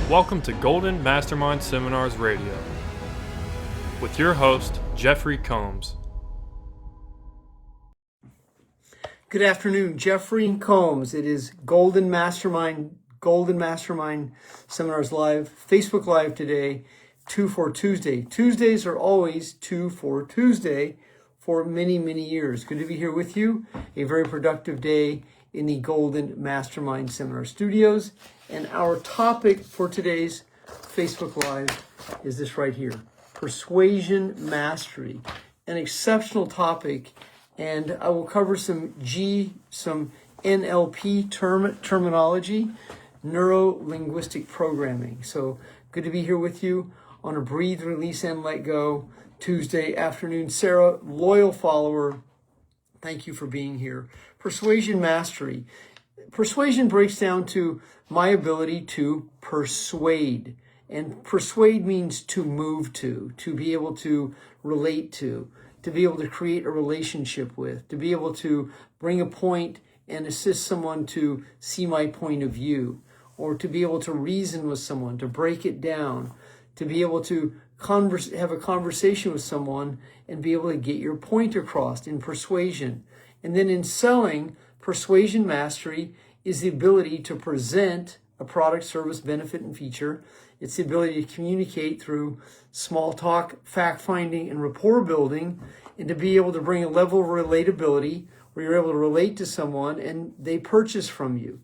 Welcome to Golden Mastermind Seminars Radio with your host, Jeffery Combs. Good afternoon, Jeffery and Combs. It is Golden Mastermind Seminars Live, Facebook Live today, 2 for Tuesday. Tuesdays are always 2 for Tuesday for many, many years. Good to be here with you. A very productive day in the Golden Mastermind Seminar Studios. And our topic for today's Facebook Live is this right here, Persuasion Mastery, an exceptional topic. And I will cover some NLP terminology, neuro-linguistic programming. So good to be here with you on a Breathe, Release, and Let Go Tuesday afternoon. Sarah, loyal follower, thank you for being here. Persuasion Mastery. Persuasion breaks down to my ability to persuade. And persuade means to move to be able to relate to be able to create a relationship with, to be able to bring a point and assist someone to see my point of view, or to be able to reason with someone, to break it down, to be able to have a conversation with someone and be able to get your point across in persuasion. And then in selling, persuasion mastery is the ability to present a product, service, benefit, and feature. It's the ability to communicate through small talk, fact-finding, and rapport building, and to be able to bring a level of relatability where you're able to relate to someone and they purchase from you.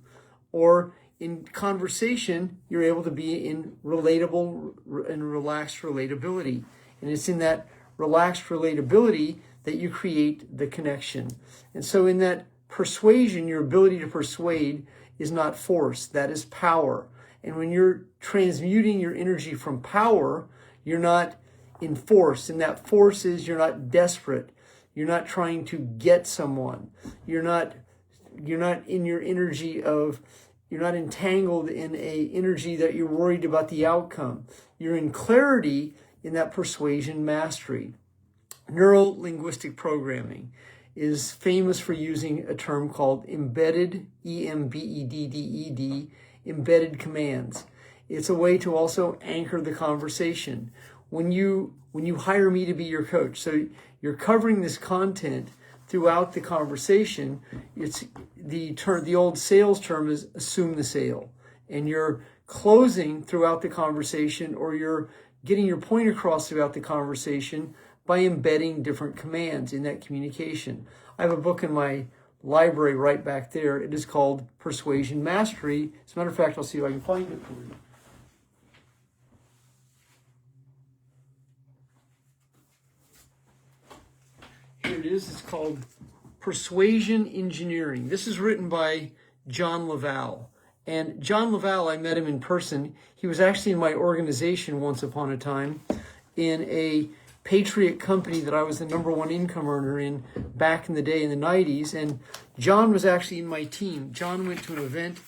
Or in conversation, you're able to be in relatable and relaxed relatability. And it's in that relaxed relatability that you create the connection. And so in that persuasion, your ability to persuade is not force, that is power. And when you're transmuting your energy from power, you're not in force. And that force is you're not desperate. You're not trying to get someone. You're not in your energy of, you're not entangled in a energy that you're worried about the outcome. You're in clarity in that persuasion mastery. Neuro-linguistic programming is famous for using a term called embedded, E-M-B-E-D-D-E-D, embedded commands. It's a way to also anchor the conversation. When you hire me to be your coach, so you're covering this content throughout the conversation. It's the old sales term is assume the sale, and you're closing throughout the conversation, or you're getting your point across throughout the conversation by embedding different commands in that communication. I have a book in my library right back there. It is called Persuasion Mastery. As a matter of fact, I'll see if I can find it for you. Here it is. It's called Persuasion Engineering. This is written by John Laval. And John Laval, I met him in person. He was actually in my organization once upon a time in a Patriot company that I was the number one income earner in back in the day in the 90s. And John was actually in my team. John went to an event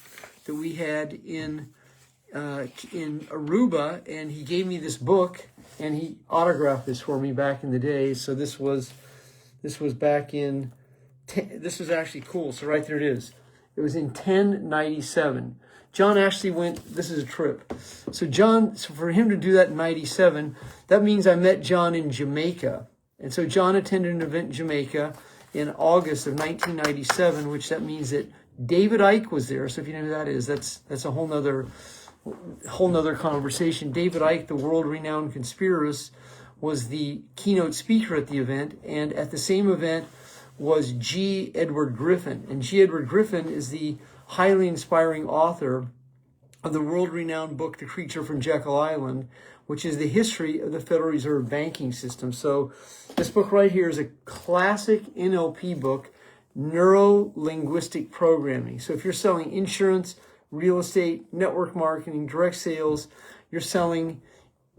that we had in Aruba, and he gave me this book, and he autographed this for me back in the day. So this was back in, this was actually cool. So right there it is. It was in 1097. John actually went, this is a trip. So for him to do that in 97, that means I met John in Jamaica. And so John attended an event in Jamaica in August of 1997, which that means that David Icke was there. So if you know who that is, that's a whole nother conversation. David Icke, the world-renowned conspiracist, was the keynote speaker at the event. And at the same event was G. Edward Griffin. And G. Edward Griffin is the highly inspiring author of the world-renowned book, The Creature from Jekyll Island, which is the history of the Federal Reserve banking system. So this book right here is a classic NLP book, neuro-linguistic programming. So if you're selling insurance, real estate, network marketing, direct sales, you're selling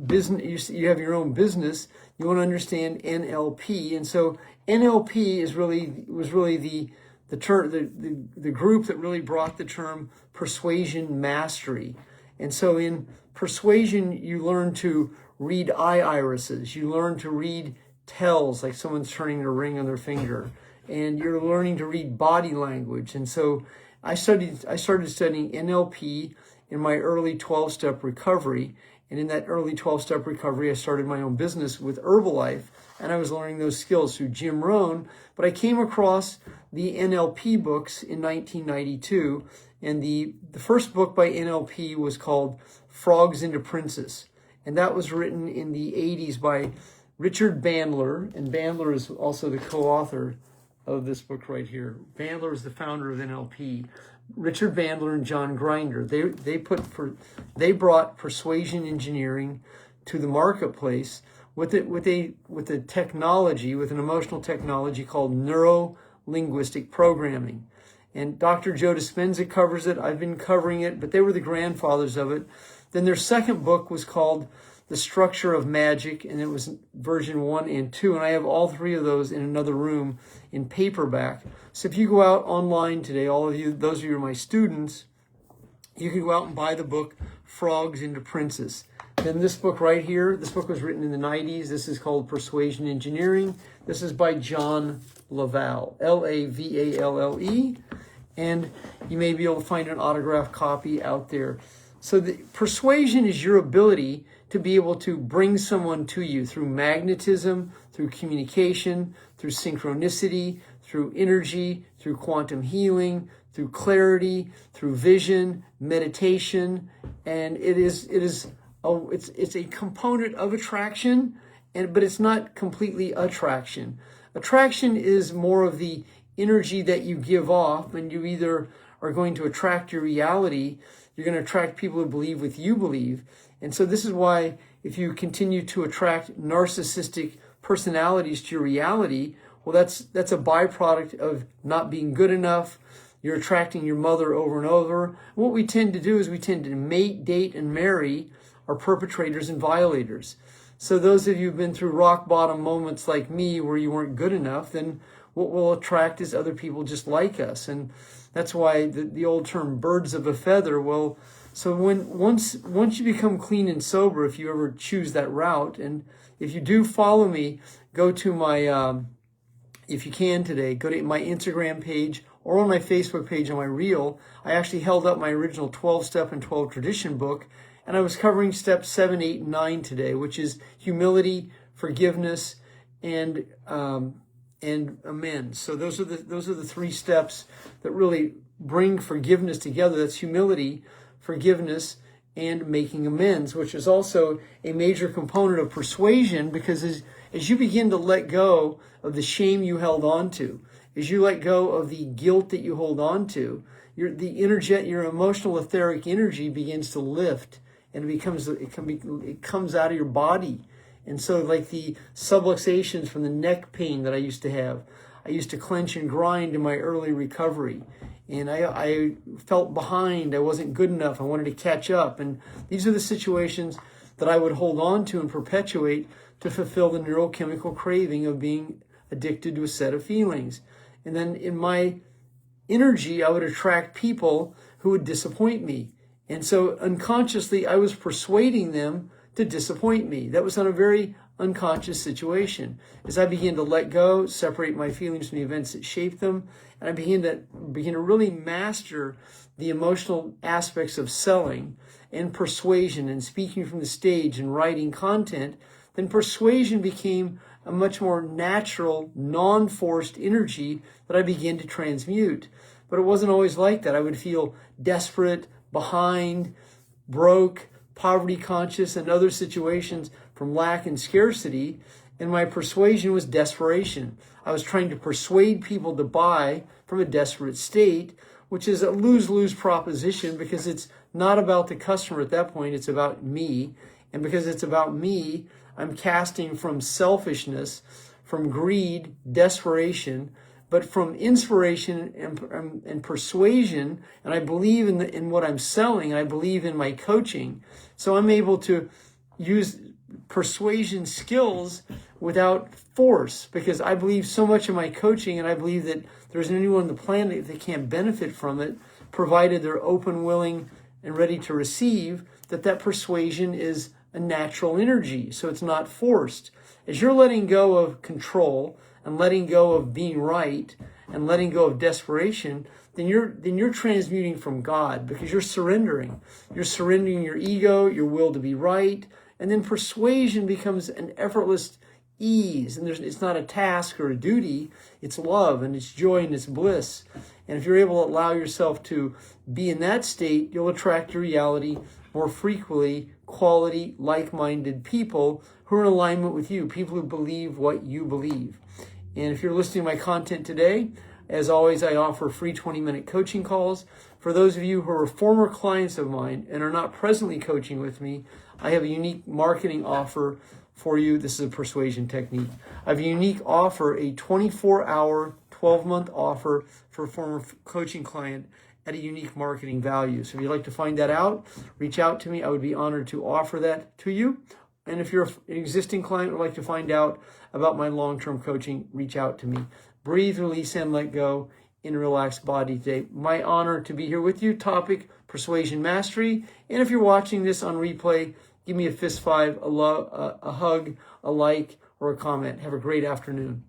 business, you have your own business, you want to understand NLP. And so NLP was really the group that really brought the term persuasion mastery. And so in persuasion, you learn to read eye irises. You learn to read tells, like someone's turning a ring on their finger. And you're learning to read body language. And so I started studying NLP in my early 12-step recovery. And in that early 12-step recovery, I started my own business with Herbalife, and I was learning those skills through Jim Rohn. But I came across the NLP books in 1992, and the first book by NLP was called Frogs into Princes. And that was written in the 80s by Richard Bandler, and Bandler is also the co-author of this book right here. Bandler is the founder of NLP. Richard Bandler and John Grinder, they brought persuasion engineering to the marketplace with a technology, with an emotional technology called neuro-linguistic programming. And Dr. Joe Dispenza covers it. I've been covering it, but they were the grandfathers of it. Then their second book was called The Structure of Magic, and it was version 1 and 2, and I have all three of those in another room in paperback. So if you go out online today, all of you, those of you who are my students, you can go out and buy the book Frogs into Princes. Then this book right here, this book was written in the 90s. This is called Persuasion Engineering. This is by John Lavelle, Lavalle, and you may be able to find an autographed copy out there. So the persuasion is your ability to be able to bring someone to you through magnetism, through communication, through synchronicity, through energy, through quantum healing, through clarity, through vision, meditation, and it's a component of attraction, but it's not completely attraction. Attraction is more of the energy that you give off, and you either are going to attract your reality, you're going to attract people who believe what you believe. And so this is why if you continue to attract narcissistic personalities to your reality, well, that's a byproduct of not being good enough. You're attracting your mother over and over. What we tend to do is we tend to mate, date, and marry our perpetrators and violators. So those of you who've been through rock bottom moments like me where you weren't good enough, then what we'll attract is other people just like us. And that's why the old term birds of a feather, well, so once you become clean and sober, if you ever choose that route, and if you do follow me, go to my, if you can today, go to my Instagram page or on my Facebook page on my reel. I actually held up my original 12-step and 12 tradition book, and I was covering steps 7, 8, and 9 today, which is humility, forgiveness, and amends. So those are the 3 steps that really bring forgiveness together. That's humility, forgiveness, and making amends, which is also a major component of persuasion, because as you begin to let go of the shame you held on to, as you let go of the guilt that you hold on to, your emotional etheric energy begins to lift, and it comes out of your body. And so like the subluxations from the neck pain that I used to have, I used to clench and grind in my early recovery. And I felt behind. I wasn't good enough. I wanted to catch up. And these are the situations that I would hold on to and perpetuate to fulfill the neurochemical craving of being addicted to a set of feelings. And then in my energy, I would attract people who would disappoint me. And so unconsciously, I was persuading them to disappoint me. That was on a very unconscious situation. As I began to let go, separate my feelings from the events that shaped them, and I began to really master the emotional aspects of selling and persuasion and speaking from the stage and writing content, then persuasion became a much more natural, non-forced energy that I began to transmute. But it wasn't always like that. I would feel desperate, behind, broke, poverty conscious, and other situations from lack and scarcity, and my persuasion was desperation. I was trying to persuade people to buy from a desperate state, which is a lose-lose proposition, because it's not about the customer at that point, it's about me. And because it's about me, I'm casting from selfishness, from greed, desperation, but from inspiration and persuasion, and I believe in what I'm selling, and I believe in my coaching. So I'm able to use persuasion skills without force, because I believe so much in my coaching, and I believe that there isn't anyone on the planet that can't benefit from it, provided they're open, willing, and ready to receive, that persuasion is a natural energy, so it's not forced. As you're letting go of control and letting go of being right and letting go of desperation, then you're transmuting from God, because you're surrendering. You're surrendering your ego, your will to be right, and then persuasion becomes an effortless ease. And it's not a task or a duty, it's love and it's joy and it's bliss. And if you're able to allow yourself to be in that state, you'll attract to reality more frequently quality, like-minded people who are in alignment with you, people who believe what you believe. And if you're listening to my content today, as always, I offer free 20-minute coaching calls. For those of you who are former clients of mine and are not presently coaching with me, I have a unique marketing offer for you. This is a persuasion technique. I have a unique offer, a 24-hour, 12-month offer for a former coaching client at a unique marketing value. So if you'd like to find that out, reach out to me. I would be honored to offer that to you. And if you're an existing client and would like to find out about my long-term coaching, reach out to me. Breathe, release, and let go in a relaxed body today. My honor to be here with you. Topic, persuasion mastery. And if you're watching this on replay, give me a fist five, a hug, a like, or a comment. Have a great afternoon.